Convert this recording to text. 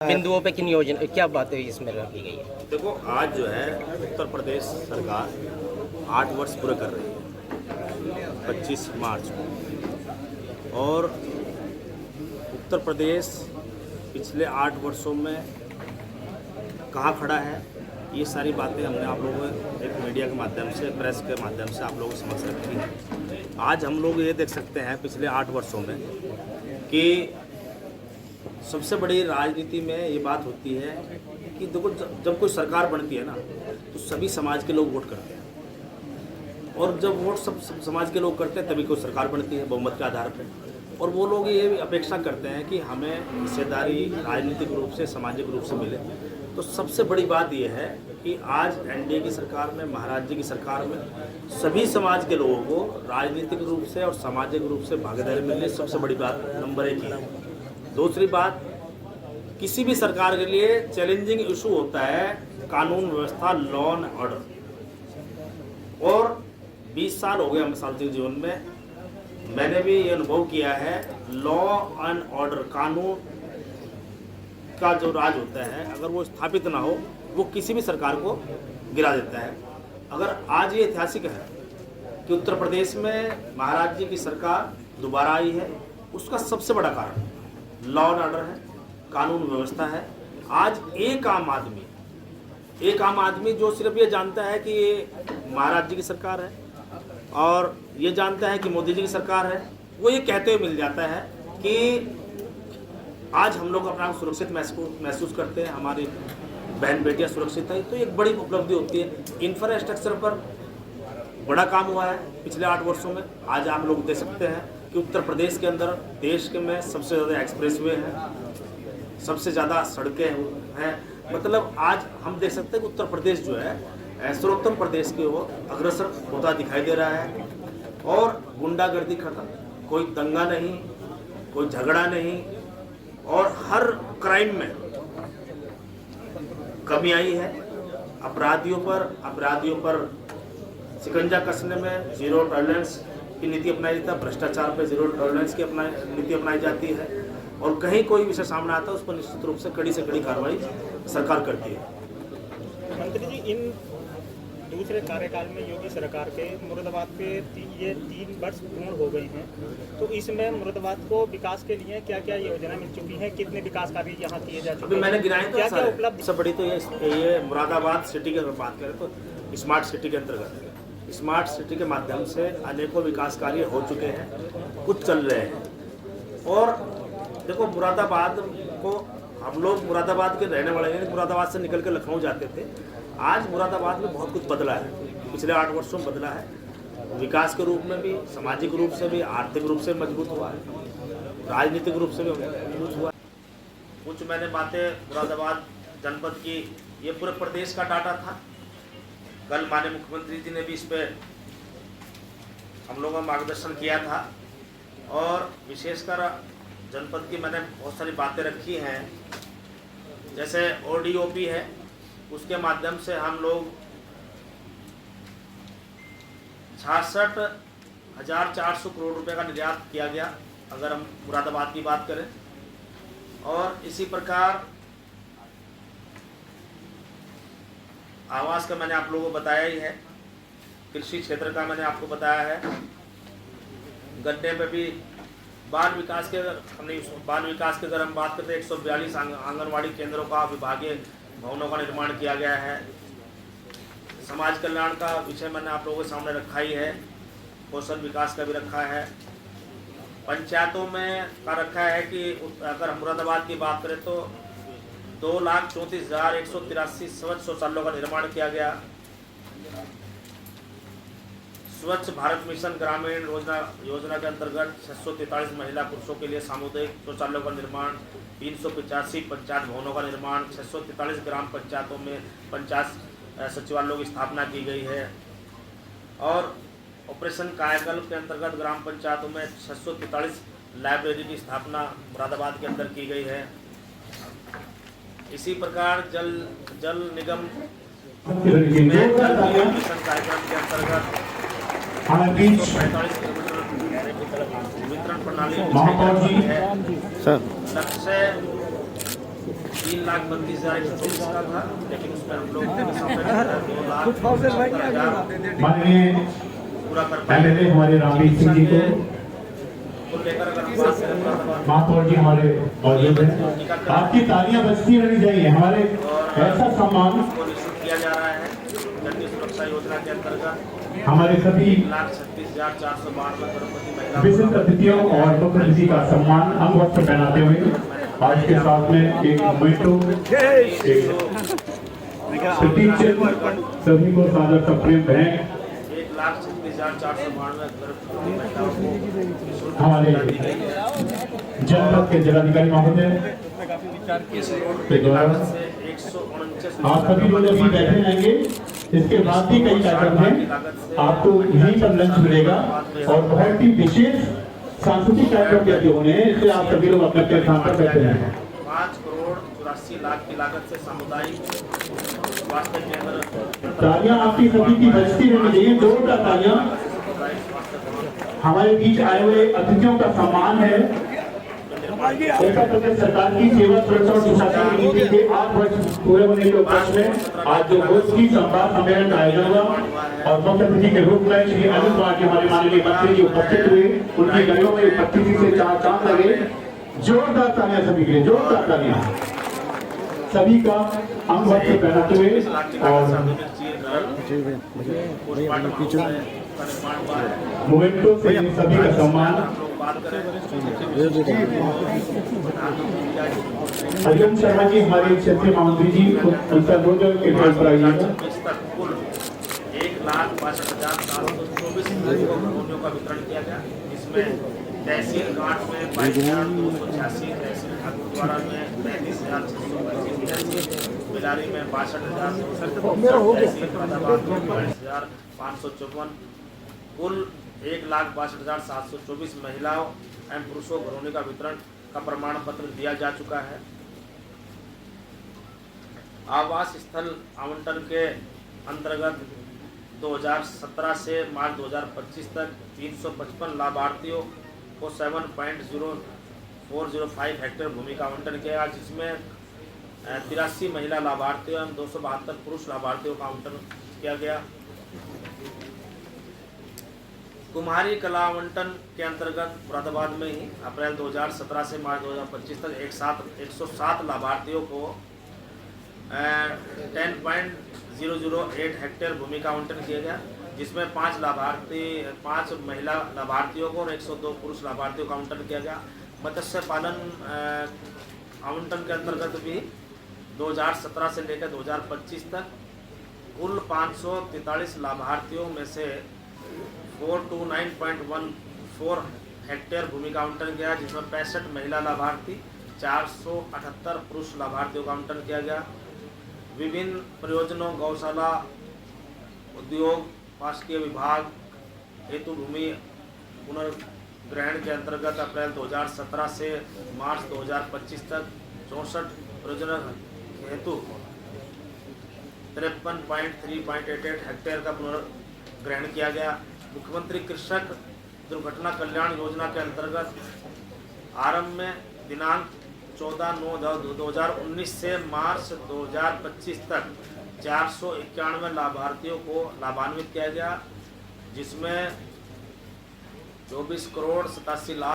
बिंदुओं पे किन योजना क्या बातें इसमें रखी गई है? देखो, आज जो है उत्तर प्रदेश सरकार 8 वर्ष पूरे कर रही है 25 मार्च को। और उत्तर प्रदेश पिछले 8 वर्षों में कहाँ खड़ा है, ये सारी बातें हमने आप लोगों को एक मीडिया के माध्यम से, प्रेस के माध्यम से आप लोगों को समझ रखी है। आज हम लोग ये देख सकते हैं पिछले 8 वर्षों में कि सबसे बड़ी राजनीति में ये बात होती है कि देखो, जब कोई सरकार बनती है ना तो सभी समाज के लोग वोट करते हैं, और जब वोट सब समाज के लोग करते हैं तभी कोई सरकार बनती है बहुमत के आधार पर। और वो लोग ये अपेक्षा करते हैं कि हमें हिस्सेदारी राजनीतिक रूप से, सामाजिक रूप से मिले। तो सबसे बड़ी बात यह है कि आज एनडीए की सरकार में, महाराज जी की सरकार में सभी समाज के लोगों को राजनीतिक रूप से और सामाजिक रूप से भागीदारी मिलनी सबसे बड़ी बात नंबर 1 है। दूसरी बात, किसी भी सरकार के लिए चैलेंजिंग इशू होता है कानून व्यवस्था, लॉ एंड ऑर्डर। और 20 साल हो गए हम सार्वजनिक जीवन में, मैंने भी ये अनुभव किया है, लॉ एंड ऑर्डर, कानून का जो राज होता है, अगर वो स्थापित ना हो वो किसी भी सरकार को गिरा देता है। अगर आज ये ऐतिहासिक है कि उत्तर प्रदेश में महाराज जी की सरकार दोबारा आई है, उसका सबसे बड़ा कारण लॉ एंड ऑर्डर है, कानून व्यवस्था है। आज एक आम आदमी जो सिर्फ ये जानता है कि ये महाराज जी की सरकार है और ये जानता है कि मोदी जी की सरकार है, वो ये कहते हुए मिल जाता है कि आज हम लोग अपना सुरक्षित महसूस करते हैं, हमारी बहन बेटियां सुरक्षित है। तो एक बड़ी उपलब्धि होती है। इंफ्रास्ट्रक्चर पर बड़ा काम हुआ है पिछले 8 वर्षों में। आज आप लोग देख सकते हैं कि उत्तर प्रदेश के अंदर देश के में सबसे ज़्यादा एक्सप्रेसवे हैं, सबसे ज़्यादा सड़कें हैं। मतलब आज हम देख सकते हैं कि उत्तर प्रदेश जो है सर्वोत्तम प्रदेश की ओर अग्रसर होता दिखाई दे रहा है। और गुंडागर्दी खत्म, कोई दंगा नहीं, कोई झगड़ा नहीं, और हर क्राइम में कमी आई है। अपराधियों पर शिकंजा कसने में जीरो टॉलरेंस की नीति अपनाई जाती है, भ्रष्टाचार पर जीरो टॉलरेंस की नीति अपनाई जाती है। और कहीं कोई विषय सामने आता है उस पर निश्चित रूप से कड़ी कार्रवाई सरकार करती है। मंत्री जी, इन दूसरे कार्यकाल में योगी सरकार के मुरादाबाद पे ये 3 वर्ष पूर्ण हो गए हैं, तो इसमें मुरादाबाद को विकास के लिए क्या क्या योजना मिल चुकी है, कितने विकास कार्य यहाँ किए जा चुके हैं? मैंने गिनाए तो क्या क्या उपलब्ध। सबसे बड़ी तो ये मुरादाबाद सिटी की अगर बात करें तो स्मार्ट सिटी के अंतर्गत स्मार्ट सिटी के माध्यम से अनेकों विकास कार्य हो चुके हैं, कुछ चल रहे हैं। और देखो, मुरादाबाद को हम लोग मुरादाबाद के रहने वाले हैं, मुरादाबाद से निकल के लखनऊ जाते थे। आज मुरादाबाद में बहुत कुछ बदला है, पिछले 8 वर्षों में बदला है। विकास के रूप में भी, सामाजिक रूप से भी, आर्थिक रूप से मजबूत हुआ है, राजनीतिक रूप से भी मजबूत हुआ है। कुछ मैंने बातें मुरादाबाद जनपद की, ये पूरे प्रदेश का डाटा था। कल माननीय मुख्यमंत्री जी ने भी इस पर हम लोगों का मार्गदर्शन किया था। और विशेषकर जनपद की मैंने बहुत सारी बातें रखी हैं, जैसे ODOP है, उसके माध्यम से हम लोग 66,400 करोड़ रुपए का निर्यात किया गया, अगर हम मुरादाबाद की बात करें। और इसी प्रकार आवास का मैंने आप लोगों को बताया ही है, कृषि क्षेत्र का मैंने आपको बताया है। गन्ने पे भी बाल विकास के अगर हम बात करते हैं, 142 आंगनवाड़ी केंद्रों का, विभागीय भवनों का निर्माण किया गया है। समाज कल्याण का विषय मैंने आप लोगों के सामने रखा ही है, कौशल विकास का भी रखा है। पंचायतों में का रखा है कि अगर हम मुरादाबाद की बात करें तो 2,34,183 स्वच्छ शौचालयों का निर्माण किया गया। स्वच्छ भारत मिशन ग्रामीण योजना के अंतर्गत 643 महिला पुरुषों के लिए सामुदायिक शौचालयों का निर्माण, 385 पंचायत भवनों का निर्माण, 643 ग्राम पंचायतों में पंचायत सचिवालयों की स्थापना की गई है। और ऑपरेशन कायाकल्प के अंतर्गत ग्राम पंचायतों में 643 लाइब्रेरी की स्थापना मुरादाबाद के अंदर की गई है। इसी प्रकार जल निगम में जल मिशन कार्यक्रम के अंतर्गत 145 किलोमीटर वितरण प्रणाली है। लक्ष्य 3,32,124 का था, लेकिन उसमें हम लोग 2,75,000 माननीय पूरा कर पाए। एमएलए हमारे रामवीर सिंह जी को को लेकर अगर हम बात करें मुरादाबाद महापौर जी हमारे मौजूद हैं। आपकी तालियां बजती रहनी चाहिए। हमारे ऐसा सम्मान को निःशुल्क किया जा रहा है जननी सुरक्षा योजना के अंतर्गत हमारे सभी 1,36,492 गर्भवती महिला विशिष्ट अतिथियों और मुख्य अतिथि का सम्मान अंग वस्त्र पहनाते हुए आज के साथ में एक मोमेंटो प्रतीक चिन्ह सभी को सादर सप्रेम भेंट 1,36,492 गर्भवती महिलाओं को निःशुल्क हमारे दी गई है। जनपद के जिलाधिकारी महोदय इस रोड के द्वारा से 149 आप सभी लोग अभी बैठे रहेंगे। इसके बाद भी कई कार्यक्रम हैं, आपको यहीं पर लंच मिलेगा और बहुत ही विशेष सांस्कृतिक कार्यक्रम भी अभी होने हैं, इसलिए आप सभी लोग अपने अपने स्थान पर बैठे रहेंगे। 5,84,00,000 की लागत से सामुदायिक स्वास्थ्य केंद्र तालियां आपकी सभी की बजती रहनी चाहिए, जोरदार तालियां। हमारे बीच आए हुए अतिथियों का सम्मान है। उत्तर प्रदेश सरकार की सेवा सुरक्षा और सुशासन की नीति के 8 वर्ष पूरे होने के उपलक्ष्य में आज जो गोष्ठी संवाद सम्मेलन का आयोजन हुआ और मुख्य अतिथि के रूप में श्री अनिल कुमार जी हमारे माननीय मंत्री जी उपस्थित हुए। उनकी गलियों में उपस्थिति से चार चांद लगे। जोरदार तालियां सभी के लिए, जोरदार तालियां सभी का अंग वस्त्र पहनाते हुए और मोमेंटो से सभी का सम्मान। हरिओम शर्मा जी हमारे क्षेत्रीय महामंत्री जी उनका 2 जगह के टेबल पर आइएगा। 1,62,724 भूमियों का वितरण किया गया। इसमें तहसील घाट में 22,286, तहसील ठाकुरद्वारा में 33,625, तहसील बिलारी में 62,000, तहसील फैजाबाद में 22,554, कुल 1,62,724 महिलाओं एवं पुरुषों को घरौनी का वितरण का प्रमाण पत्र दिया जा चुका है। आवास स्थल आवंटन के अंतर्गत 2017 से मार्च 2025 तक 355 लाभार्थियों को 7.0405 हेक्टेयर भूमि का आवंटन किया गया, जिसमें 83 महिला लाभार्थियों एवं 272 पुरुष लाभार्थियों का आवंटन किया गया। कुम्हारी कला आवंटन के अंतर्गत मुरादाबाद में ही अप्रैल 2017 से मार्च 2025 तक 107 लाभार्थियों को 10.008 हेक्टेयर भूमि का आवंटन किया गया, जिसमें 5 महिला लाभार्थियों को और 102 पुरुष लाभार्थियों का आवंटन किया गया। मत्स्य पालन आवंटन के अंतर्गत भी 2017 से लेकर 2025 तक कुल 543 लाभार्थियों में से 429.14 हेक्टेयर भूमि का आवंटन किया, जिसमें 65 महिला लाभार्थी, 478 पुरुष लाभार्थियों का आवंटन किया गया। विभिन्न परियोजनाओं, गौशाला, उद्योग, शासकीय विभाग हेतु भूमि पुनर्ग्रहण के अंतर्गत अप्रैल 2017 से मार्च 2025 तक 64 परियोजना हेतु 53.388 हेक्टेयर का पुनर्ग्रहण किया गया। मुख्यमंत्री कृषक दुर्घटना कल्याण योजना के अंतर्गत आरंभ में दिनांक 14/9/2019 से मार्च 2025 तक 491 लाभार्थियों को लाभान्वित किया गया, जिसमें 24 करोड़ 87 लाख